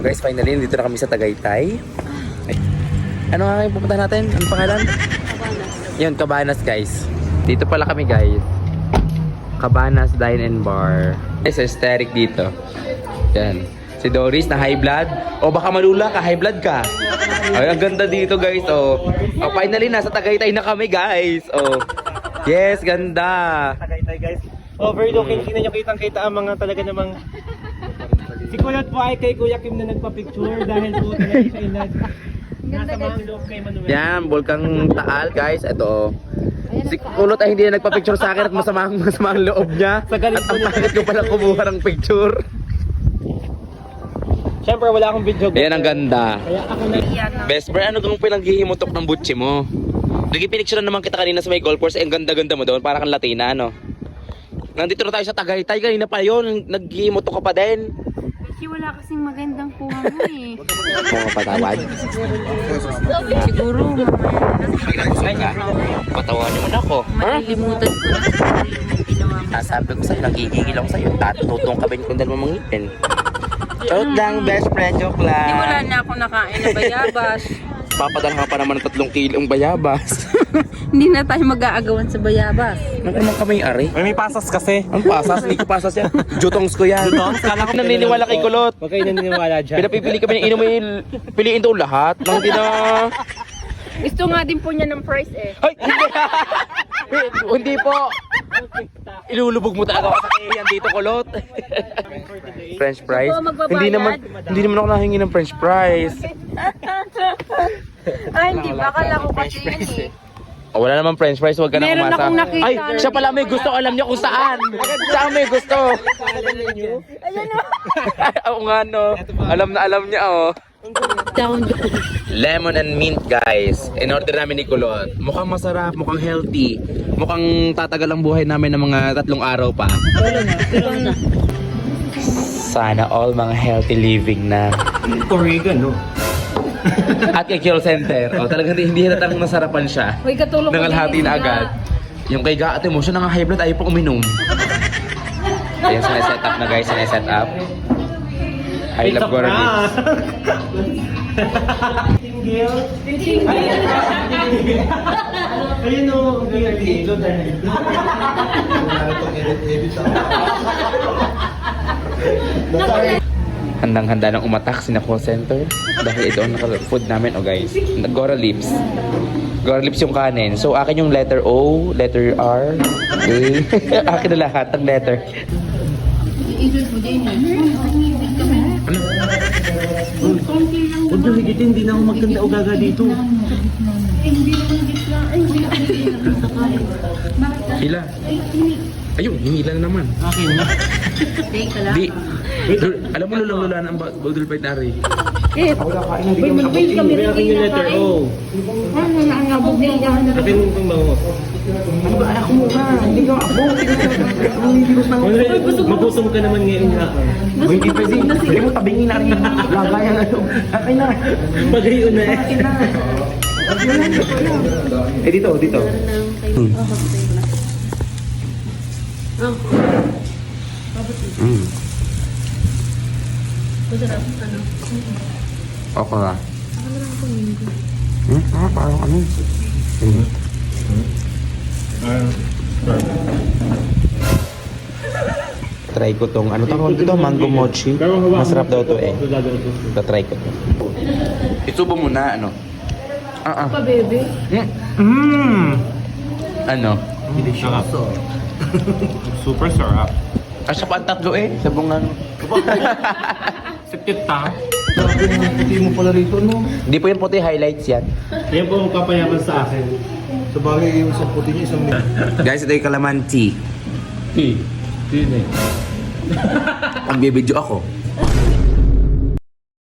guys, finally, dito na kami sa Tagaytay. Ay. Ano nga kayo pupunta natin? Anong pangalan? Cabanas. Yun, Cabanas guys. Dito pala kami guys. Cabanas Dine and Bar. Guys, aesthetic dito. Yan. Si Doris na high blood. O baka malula ka, high blood ka. Ay, ang ganda dito guys. Oh, finally, nasa Tagaytay na kami guys. Oh. Yes, ganda. Tagaytay guys. Overlooking, hindi nyo kitang-kita ang mga talaga namang... Si Kulot po ay kay Kuya Kim na nagpa-picture dahil po talaga siya inad. Nasa mga loob kay Manuel. Yan, Bulkang Taal guys. Ito. Si Kulot ay hindi na nagpa-picture sa akin at masama ang loob niya. Sa galit at ang pangit ko pala kumuha ng picture. Siyempre wala akong video. Ayan, ang ganda. Kaya ako na... Best friend, ano kung pinaghihimutok ng butchi mo? Nagpinicture naman kita kanina sa may golf course. Ang ganda-ganda mo doon. Para kang Latina, ano? Nandito na tayo sa Tagaytay. Kanina pa yun. Naghihimutok ka pa din. Kasi wala kasing magandang kuha mo eh. Mga patawad. Siguro, Patawanin mo na ako. malilimutan ko na yung ginawa mo. Sabi ko sa'yo, nagigigil ako sa'yo. Tutong ka ba yung kundal mo mangipin? Joke lang, best friend. Joke lang. Di wala na ako nakain na bayabas. Papadala ka pa naman ng 3 kilong bayabas. Hindi na tayo mag-aagawan sa bayabas. Ano naman kami ari? May pasas kasi. Ang pasas? Hindi ko pasas yan. Jutongs ko yan. Jutongs? Kala ko Naniniwala kay Kulot. Huwag kayo naniniwala dyan. Pinapipili kami ng inumin. Piliin daw lahat. Nang hindi na... Gusto nga din po niya ng price eh. Ay! Hindi po! Ilulubog mo talaga ako sa kahiyan dito, Kulot. French fries? Ito, magbabayad? Hindi naman ako nahingi ng French fries. Ay, hindi ba? Akala ko kasi yun eh. Oh, wala naman French fries, huwag ka na Meron umasa. akong nakita. Ay, siya pala may gusto, alam niya kung saan. Saan may gusto. Ayan o. Oo nga no. Alam niya oh. Down. Lemon and mint guys. In order namin ni Kulot. Mukhang masarap, mukhang healthy. Mukhang tatagal ang buhay namin ng mga 3 araw pa. Sana all mga healthy living na. Oregon, no? At kay Cure Center. Oh, talagang hindi halatang nasarapan siya. Uy, katulong ko Nangalhati din na yung agad. Yung kay Gaate mo, siya na nga high blood, ayaw pa uminom. Ayan, sineset up na guys, sineset up. I love Gora Lips. Tingil. Ayun o, Handang-handa ng umatak si na call center dahil ito ang naka-food namin, oh guys. Gora Lips. Gora Lips yung kanin. So akin yung letter O, letter R, A. Akin na lahat ng letter. Huwag nyo higitin, hindi na ako magkanda o gaga dito. Hila. Ayun, hinila na naman. Akin na. Di. Alam mo lulang-lula ng Bodol Fight Ari. Mag-mail kami May akin yung letter O. Akin yung bango. Mabusong ka naman ngayon nga. Hindi pwede. Pwede mo tabingin na rin. Lagayan na ito. Akin na. Pagayon na eh. Eh dito. Okay na. Parang ano? Try ko tong, ano tawag dito? Mango mochi. Masarap daw to eh. Try ko to. Itubo mo na, ano? Pa, bebe. Ano? Super sarap. Siya pa ang 3 eh. Sabungan. Sakit ta. Hindi mo pala rito, no? Hindi po yung puti, highlights yan. Yan po ang papayaman sa akin. Sa bagay, yung isang puti niya, isang mili. Guys, ito yung calamansi. Yun eh. Ang bibidyo ako.